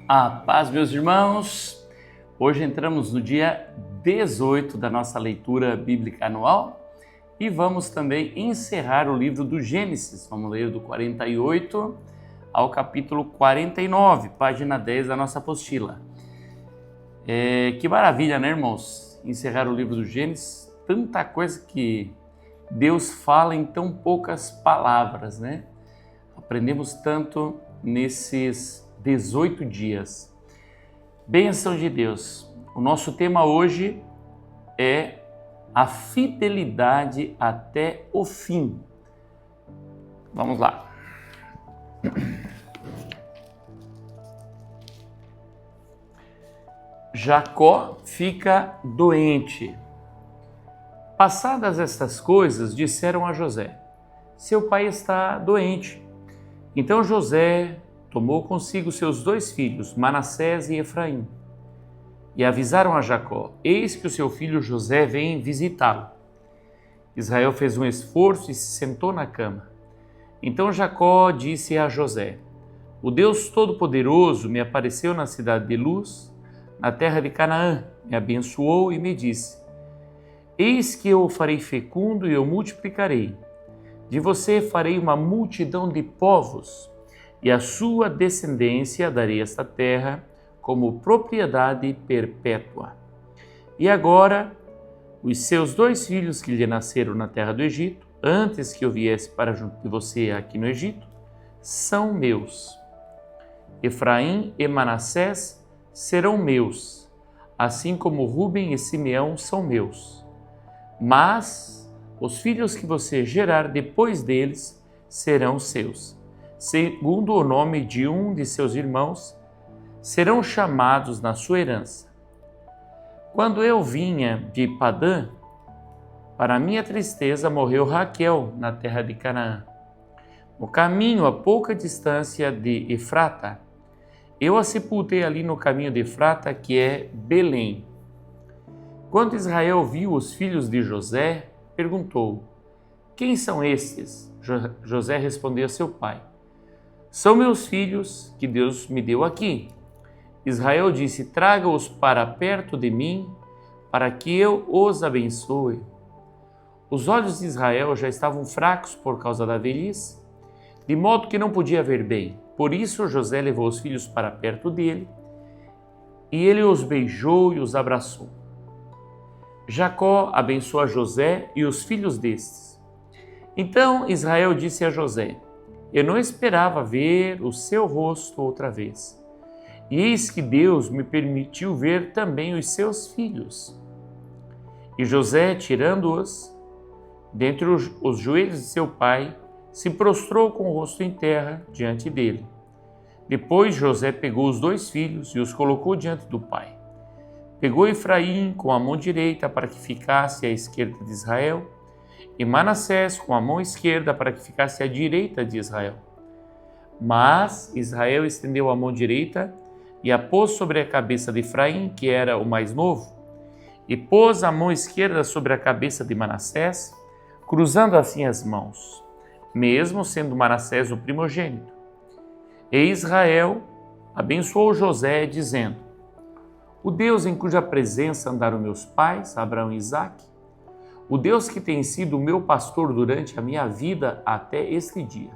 A paz, meus irmãos. Hoje entramos no dia 18 da nossa leitura bíblica anual e vamos também encerrar o livro do Gênesis. Vamos ler do 48 ao capítulo 49, página 10 da nossa apostila. Que maravilha, né, irmãos? Encerrar o livro do Gênesis, tanta coisa que Deus fala em tão poucas palavras, né? Aprendemos tanto nesses 18 dias. Bênção de Deus. O nosso tema hoje é a fidelidade até o fim. Vamos lá. Jacó fica doente. Passadas estas coisas, disseram a José: seu pai está doente. Então José tomou consigo seus 2 filhos, Manassés e Efraim, e avisaram a Jacó: eis que o seu filho José vem visitá-lo. Israel fez um esforço e se sentou na cama. Então Jacó disse a José: o Deus Todo-Poderoso me apareceu na cidade de Luz, na terra de Canaã, me abençoou e me disse: eis que eu o farei fecundo e eu multiplicarei. De você farei uma multidão de povos, e a sua descendência darei esta terra como propriedade perpétua. E agora, os seus 2 filhos que lhe nasceram na terra do Egito, antes que eu viesse para junto de você aqui no Egito, são meus. Efraim e Manassés serão meus, assim como Rúben e Simeão são meus. Mas os filhos que você gerar depois deles serão seus. Segundo o nome de um de seus irmãos, serão chamados na sua herança. Quando eu vinha de Padã, para minha tristeza morreu Raquel na terra de Canaã. No caminho, a pouca distância de Efrata, eu a sepultei ali no caminho de Efrata, que é Belém. Quando Israel viu os filhos de José, perguntou: quem são estes? José respondeu a seu pai: são meus filhos que Deus me deu aqui. Israel disse: traga-os para perto de mim, para que eu os abençoe. Os olhos de Israel já estavam fracos por causa da velhice, de modo que não podia ver bem. Por isso José levou os filhos para perto dele, e ele os beijou e os abraçou. Jacó abençoa José e os filhos destes. Então Israel disse a José: eu não esperava ver o seu rosto outra vez. E eis que Deus me permitiu ver também os seus filhos. E José, tirando-os dentre os joelhos de seu pai, se prostrou com o rosto em terra diante dele. Depois José pegou os 2 filhos e os colocou diante do pai. Pegou Efraim com a mão direita para que ficasse à esquerda de Israel, e Manassés com a mão esquerda para que ficasse à direita de Israel. Mas Israel estendeu a mão direita e a pôs sobre a cabeça de Efraim, que era o mais novo, e pôs a mão esquerda sobre a cabeça de Manassés, cruzando assim as mãos, mesmo sendo Manassés o primogênito. E Israel abençoou José, dizendo: o Deus em cuja presença andaram meus pais, Abraão e Isaque, o Deus que tem sido o meu pastor durante a minha vida até este dia.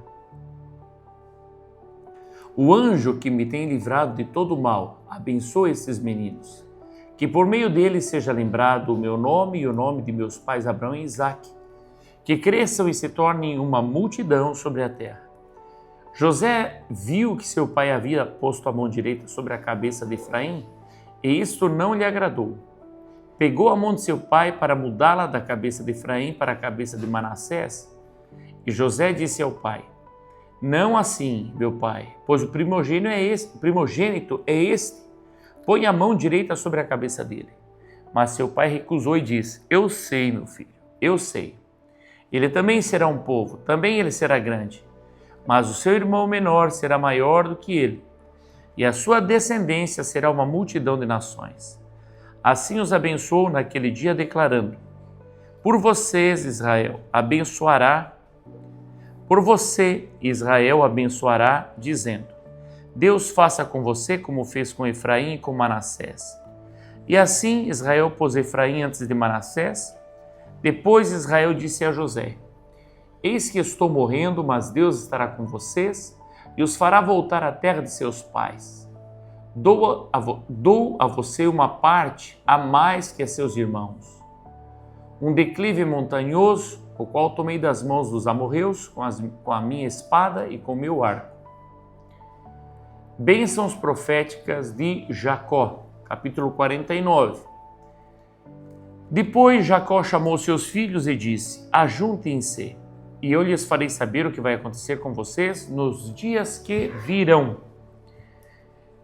O anjo que me tem livrado de todo o mal, abençoe esses meninos, que por meio deles seja lembrado o meu nome e o nome de meus pais Abraão e Isaque, que cresçam e se tornem uma multidão sobre a terra. José viu que seu pai havia posto a mão direita sobre a cabeça de Efraim, e isto não lhe agradou. Pegou a mão de seu pai para mudá-la da cabeça de Efraim para a cabeça de Manassés. E José disse ao pai: não assim, meu pai, pois o primogênito é este. Põe a mão direita sobre a cabeça dele. Mas seu pai recusou e disse: eu sei, meu filho, eu sei. Ele também será um povo, também ele será grande. Mas o seu irmão menor será maior do que ele, e a sua descendência será uma multidão de nações. Assim os abençoou naquele dia, declarando: por vocês, Israel, abençoará, por você, Israel, abençoará, dizendo: Deus faça com você como fez com Efraim e com Manassés. E assim Israel pôs Efraim antes de Manassés. Depois Israel disse a José: Eis que estou morrendo, mas Deus estará com vocês e os fará voltar à terra de seus pais. Dou a você uma parte a mais que a seus irmãos. Um declive montanhoso, o qual tomei das mãos dos amorreus com a minha espada e com o meu arco. Bênçãos proféticas de Jacó, capítulo 49. Depois Jacó chamou seus filhos e disse: Ajuntem-se, e eu lhes farei saber o que vai acontecer com vocês nos dias que virão.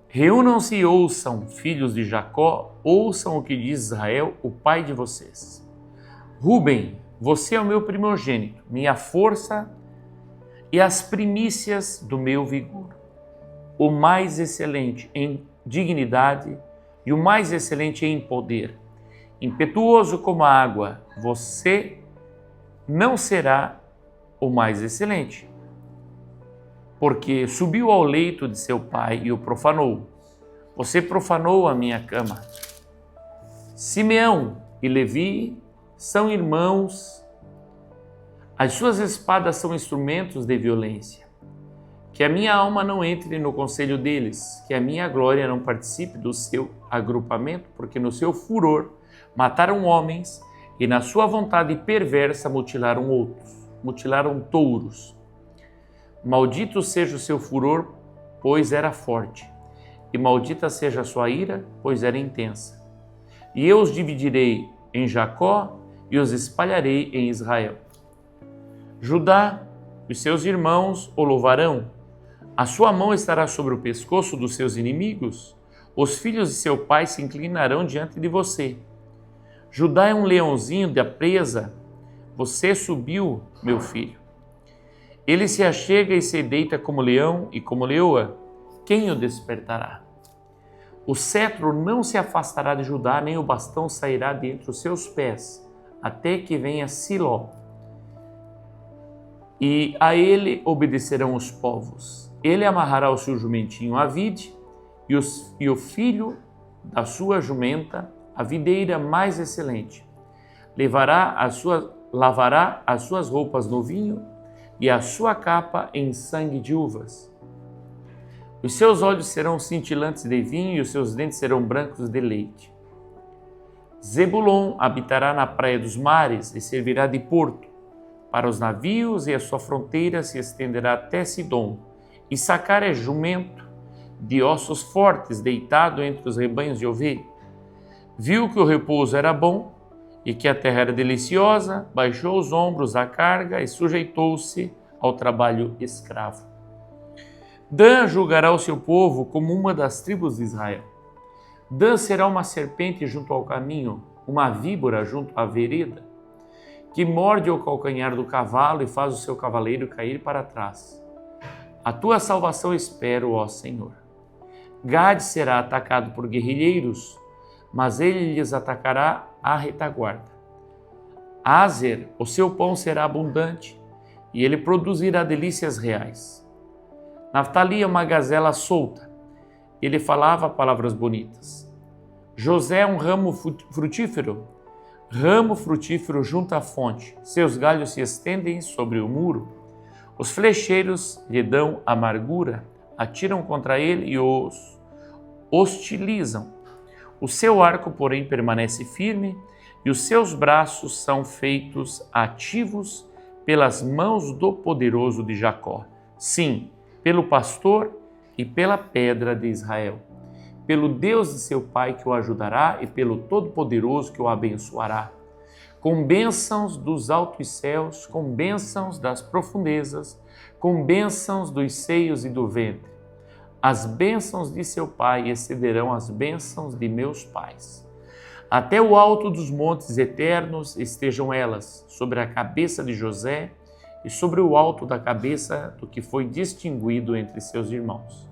Reúnam-se e ouçam, filhos de Jacó, ouçam o que diz Israel, o pai de vocês. Rúben, você é o meu primogênito, minha força e as primícias do meu vigor. O mais excelente em dignidade e o mais excelente em poder. Impetuoso como a água, você não será o mais excelente, porque subiu ao leito de seu pai e o profanou. Você profanou a minha cama. Simeão e Levi são irmãos. As suas espadas são instrumentos de violência. Que a minha alma não entre no conselho deles, que a minha glória não participe do seu agrupamento, porque no seu furor mataram homens e na sua vontade perversa mutilaram touros. Maldito seja o seu furor, pois era forte, e maldita seja a sua ira, pois era intensa. E eu os dividirei em Jacó e os espalharei em Israel. Judá e seus irmãos o louvarão. A sua mão estará sobre o pescoço dos seus inimigos. Os filhos de seu pai se inclinarão diante de você. Judá é um leãozinho da presa. Você subiu, meu filho. Ele se achega e se deita como leão e como leoa. Quem o despertará? O cetro não se afastará de Judá, nem o bastão sairá de entre os seus pés, até que venha Siló. E a ele obedecerão os povos. Ele amarrará o seu jumentinho à vide, e o filho da sua jumenta, a videira mais excelente. Lavará as suas roupas no vinho, e a sua capa em sangue de uvas. Os seus olhos serão cintilantes de vinho, e os seus dentes serão brancos de leite. Zebulon habitará na praia dos mares, e servirá de porto para os navios, e a sua fronteira se estenderá até Sidom. Issacar é jumento de ossos fortes, deitado entre os rebanhos de ovelha. Viu que o repouso era bom e que a terra era deliciosa, baixou os ombros à carga e sujeitou-se ao trabalho escravo. Dan julgará o seu povo como uma das tribos de Israel. Dan será uma serpente junto ao caminho, uma víbora junto à vereda, que morde o calcanhar do cavalo e faz o seu cavaleiro cair para trás. A tua salvação espero, ó Senhor. Gade será atacado por guerrilheiros, mas ele lhes atacará à retaguarda. Azer, o seu pão será abundante, e ele produzirá delícias reais. Naftali é uma gazela solta, ele falava palavras bonitas. José é um ramo frutífero junto à fonte, seus galhos se estendem sobre o muro. Os flecheiros lhe dão amargura, atiram contra ele e os hostilizam. O seu arco, porém, permanece firme e os seus braços são feitos ativos pelas mãos do poderoso de Jacó. Sim, pelo pastor e pela pedra de Israel, pelo Deus de seu pai que o ajudará e pelo Todo-Poderoso que o abençoará. Com bênçãos dos altos céus, com bênçãos das profundezas, com bênçãos dos seios e do ventre. As bênçãos de seu pai excederão as bênçãos de meus pais. Até o alto dos montes eternos estejam elas, sobre a cabeça de José e sobre o alto da cabeça do que foi distinguido entre seus irmãos.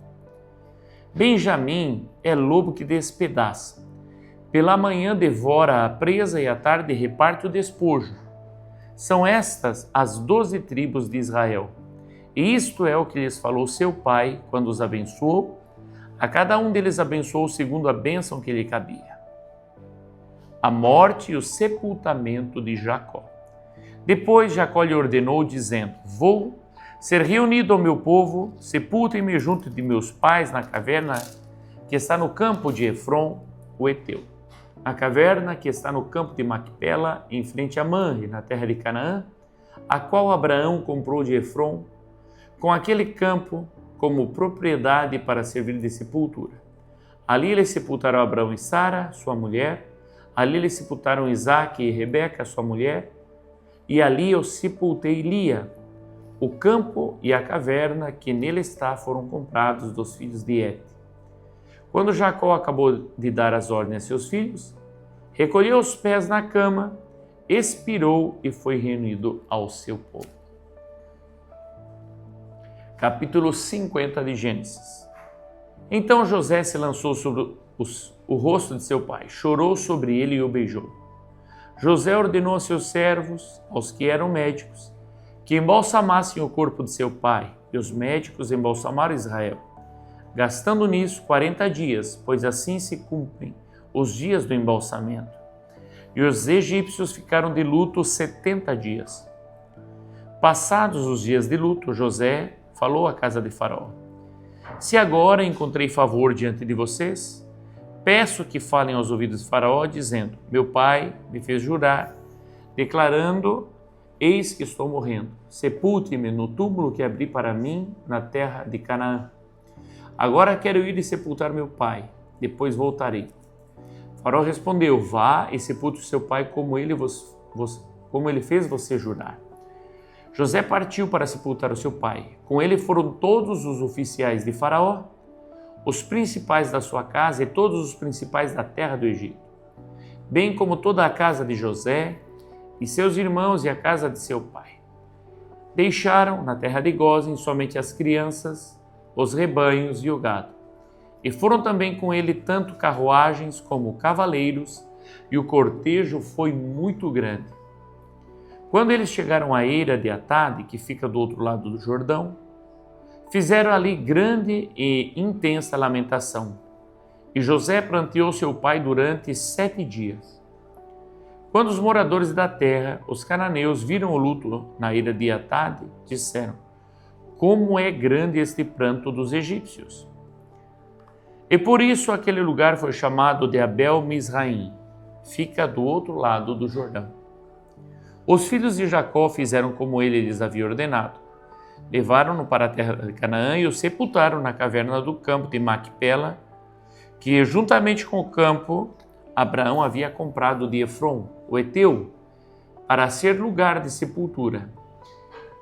Benjamim é lobo que despedaça. Pela manhã devora a presa e à tarde reparte o despojo. São estas as 12 tribos de Israel. E isto é o que lhes falou seu pai quando os abençoou. A cada um deles abençoou segundo a bênção que lhe cabia. A morte e o sepultamento de Jacó. Depois Jacó lhe ordenou, dizendo: Vou ser reunido ao meu povo, sepultem-me junto de meus pais na caverna que está no campo de Efron, o Heteu. A caverna que está no campo de Macpela, em frente a Manre, na terra de Canaã, a qual Abraão comprou de Efron, com aquele campo como propriedade para servir de sepultura. Ali eles sepultaram Abraão e Sara, sua mulher. Ali eles sepultaram Isaque e Rebeca, sua mulher. E ali eu sepultei Lia. O campo e a caverna que nele está foram comprados dos filhos de Het. Quando Jacó acabou de dar as ordens a seus filhos, recolheu os pés na cama, expirou e foi reunido ao seu povo. Capítulo 50 de Gênesis. Então José se lançou sobre o rosto de seu pai, chorou sobre ele e o beijou. José ordenou a seus servos, aos que eram médicos, que embalsamassem o corpo de seu pai, e os médicos embalsamaram Israel, gastando nisso 40 dias, pois assim se cumprem os dias do embalsamento. E os egípcios ficaram de luto 70 dias. Passados os dias de luto, José falou à casa de Faraó: Se agora encontrei favor diante de vocês, peço que falem aos ouvidos de Faraó, dizendo: Meu pai me fez jurar, declarando: Eis que estou morrendo. Sepulte-me no túmulo que abri para mim na terra de Canaã. Agora quero ir e sepultar meu pai, depois voltarei. Faraó respondeu: Vá e sepulte seu pai como ele fez você jurar. José partiu para sepultar o seu pai. Com ele foram todos os oficiais de Faraó, os principais da sua casa e todos os principais da terra do Egito, bem como toda a casa de José e seus irmãos e a casa de seu pai. Deixaram na terra de Gósen somente as crianças, os rebanhos e o gado. E foram também com ele tanto carruagens como cavaleiros, e o cortejo foi muito grande. Quando eles chegaram à eira de Atade, que fica do outro lado do Jordão, fizeram ali grande e intensa lamentação. E José pranteou seu pai durante 7 dias. Quando os moradores da terra, os cananeus, viram o luto na eira de Atade, disseram: Como é grande este pranto dos egípcios! E por isso aquele lugar foi chamado de Abel-Misraim, fica do outro lado do Jordão. Os filhos de Jacó fizeram como ele lhes havia ordenado. Levaram-no para a terra de Canaã e o sepultaram na caverna do campo de Macpela, que juntamente com o campo Abraão havia comprado de Efron, o Heteu, para ser lugar de sepultura.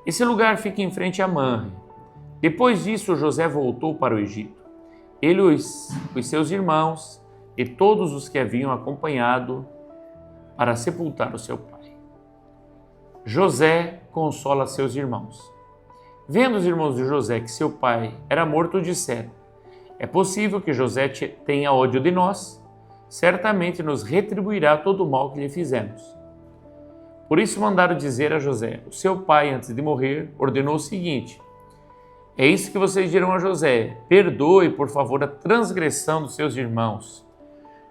Esse lugar fica em frente a Manre. Depois disso, José voltou para o Egito. Ele, os seus irmãos e todos os que haviam acompanhado para sepultar o seu pai. José consola seus irmãos. Vendo os irmãos de José que seu pai era morto, disseram: É possível que José tenha ódio de nós, certamente nos retribuirá todo o mal que lhe fizemos. Por isso mandaram dizer a José: O seu pai, antes de morrer, ordenou o seguinte: É isso que vocês dirão a José: Perdoe, por favor, a transgressão dos seus irmãos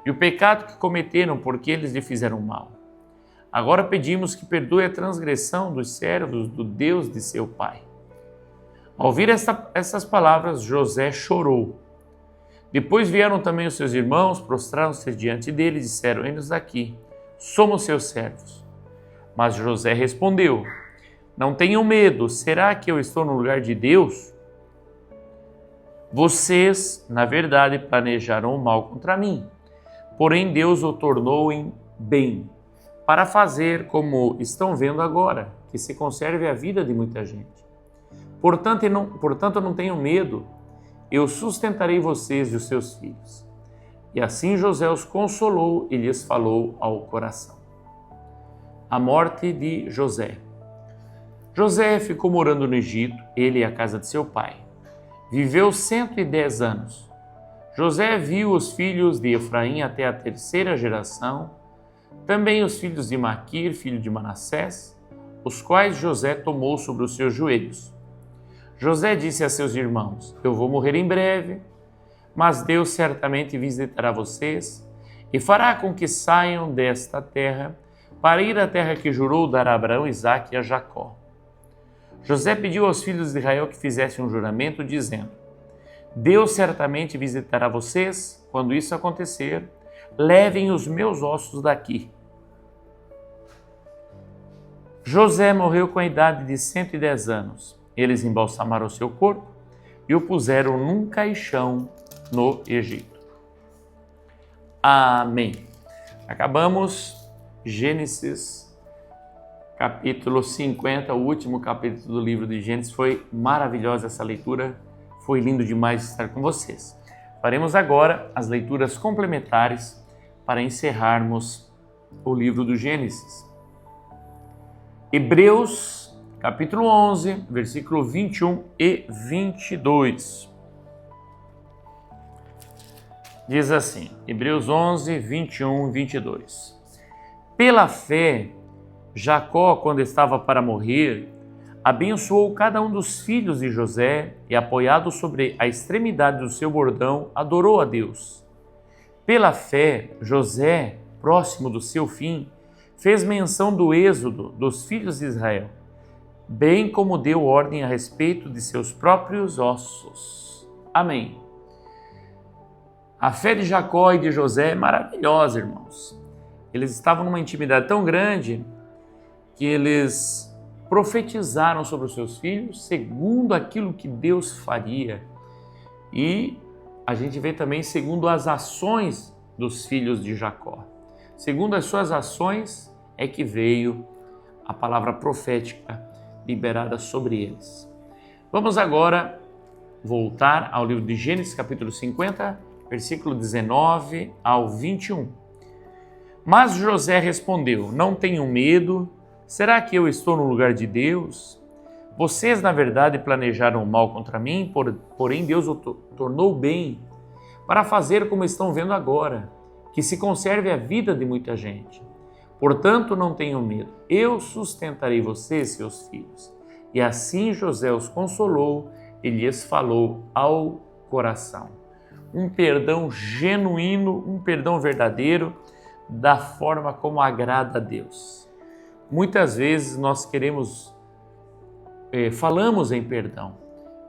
e o pecado que cometeram, porque eles lhe fizeram mal. Agora pedimos que perdoe a transgressão dos servos do Deus de seu pai. Ao ouvir essas palavras, José chorou. Depois vieram também os seus irmãos, prostraram-se diante dele e disseram: Eis-nos aqui, somos seus servos. Mas José respondeu: Não tenham medo, será que eu estou no lugar de Deus? Vocês, na verdade, planejaram o mal contra mim, porém Deus o tornou em bem, para fazer como estão vendo agora, que se conserve a vida de muita gente. Portanto, não tenham medo, eu sustentarei vocês e os seus filhos. E assim José os consolou e lhes falou ao coração. A morte de José. José ficou morando no Egito, ele e a casa de seu pai. Viveu 110 anos. José viu os filhos de Efraim até a 3ª geração, também os filhos de Maquir, filho de Manassés, os quais José tomou sobre os seus joelhos. José disse a seus irmãos: eu vou morrer em breve, mas Deus certamente visitará vocês e fará com que saiam desta terra para ir à terra que jurou dar a Abraão, Isaque e a Jacó. José pediu aos filhos de Israel que fizessem um juramento, dizendo: Deus certamente visitará vocês. Quando isso acontecer, levem os meus ossos daqui. José morreu com a idade de 110 anos. Eles embalsamaram seu corpo e o puseram num caixão no Egito. Amém. Acabamos Gênesis capítulo 50, o último capítulo do livro de Gênesis. Foi maravilhosa essa leitura, foi lindo demais estar com vocês. Faremos agora as leituras complementares para encerrarmos o livro do Gênesis. Hebreus capítulo 11, versículo 21 e 22. Diz assim, Hebreus 11, 21 e 22. Pela fé, Jacó, quando estava para morrer, abençoou cada um dos filhos de José e, apoiado sobre a extremidade do seu bordão, adorou a Deus. Pela fé, José, próximo do seu fim, fez menção do êxodo dos filhos de Israel, bem como deu ordem a respeito de seus próprios ossos. Amém. A fé de Jacó e de José é maravilhosa, irmãos. Eles estavam numa intimidade tão grande que eles profetizaram sobre os seus filhos segundo aquilo que Deus faria. E a gente vê também segundo as ações dos filhos de Jacó. Segundo as suas ações é que veio a palavra profética liberada sobre eles. Vamos agora voltar ao livro de Gênesis, capítulo 50, versículo 19 ao 21. Mas José respondeu: não tenham medo, será que eu estou no lugar de Deus? Vocês, na verdade, planejaram o mal contra mim, porém Deus o tornou bem, para fazer como estão vendo agora, que se conserve a vida de muita gente. Portanto, não tenham medo, eu sustentarei vocês, seus filhos. E assim José os consolou e lhes falou ao coração. Um perdão genuíno, um perdão verdadeiro, da forma como agrada a Deus. Muitas vezes nós falamos em perdão,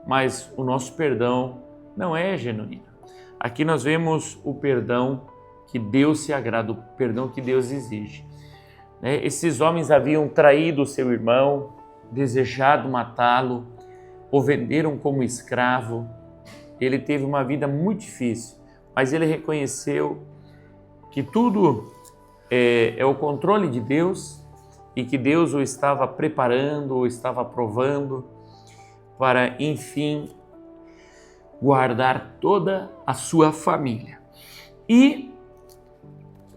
mas o nosso perdão não é genuíno. Aqui nós vemos o perdão que Deus se agrada, o perdão que Deus exige. Esses homens haviam traído o seu irmão, desejado matá-lo, o venderam como escravo. Ele teve uma vida muito difícil, mas ele reconheceu que tudo é o controle de Deus e que Deus o estava preparando, o estava provando para, enfim, guardar toda a sua família. E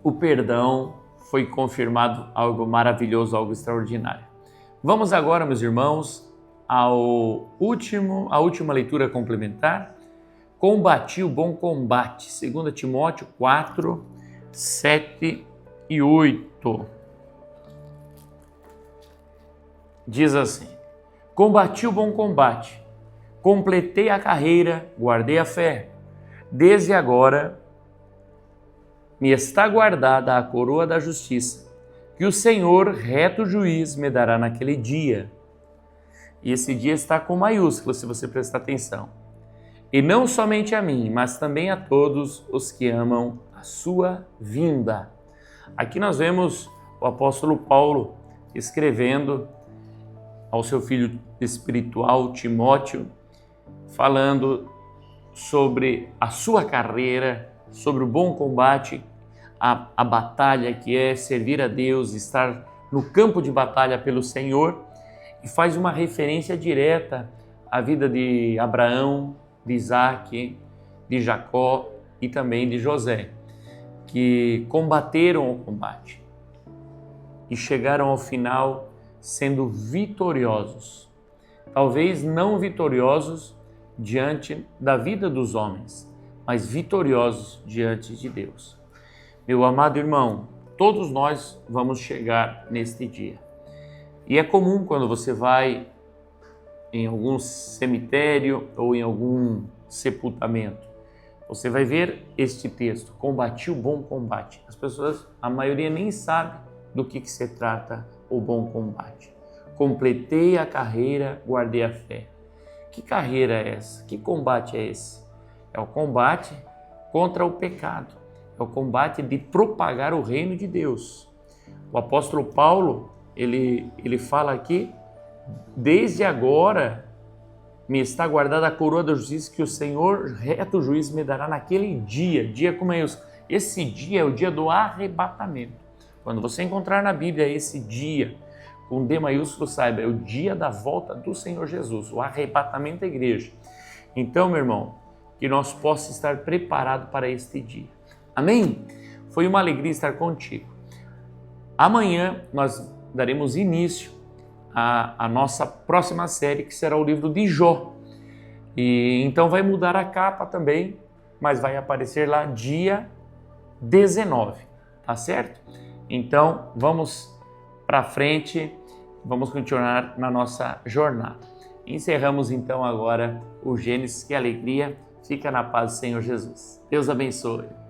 o perdão foi confirmado, algo maravilhoso, algo extraordinário. Vamos agora, meus irmãos, à última leitura complementar. Combati o bom combate, 2 Timóteo 4, 7 e 8. Diz assim: combati o bom combate, completei a carreira, guardei a fé. Desde agora me está guardada a coroa da justiça, que o Senhor, reto juiz, me dará naquele dia. E esse dia está com maiúsculas, se você prestar atenção. E não somente a mim, mas também a todos os que amam a sua vinda. Aqui nós vemos o apóstolo Paulo escrevendo ao seu filho espiritual, Timóteo, falando sobre a sua carreira, sobre o bom combate, a batalha que é servir a Deus, estar no campo de batalha pelo Senhor, e faz uma referência direta à vida de Abraão, de Isaque, de Jacó e também de José, que combateram o combate e chegaram ao final sendo vitoriosos. Talvez não vitoriosos diante da vida dos homens, mas vitoriosos diante de Deus. Meu amado irmão, todos nós vamos chegar neste dia. E é comum quando você vai em algum cemitério ou em algum sepultamento, você vai ver este texto: combati o bom combate. As pessoas, a maioria nem sabe do que se trata o bom combate. Completei a carreira, guardei a fé. Que carreira é essa? Que combate é esse? É o combate contra o pecado. É o combate de propagar o reino de Deus. O apóstolo Paulo, ele fala aqui: desde agora me está guardada a coroa da justiça que o Senhor, reto juiz, me dará naquele dia. Dia como é esse? Esse dia é o dia do arrebatamento. Quando você encontrar na Bíblia esse dia, com D maiúsculo, saiba, é o dia da volta do Senhor Jesus, o arrebatamento da igreja. Então, meu irmão, que nós possamos estar preparados para este dia. Amém? Foi uma alegria estar contigo. Amanhã nós daremos início à nossa próxima série, que será o livro de Jó. E então vai mudar a capa também, mas vai aparecer lá dia 19, tá certo? Então vamos para frente, vamos continuar na nossa jornada. Encerramos então agora o Gênesis. Que alegria! Fica na paz do Senhor Jesus. Deus abençoe.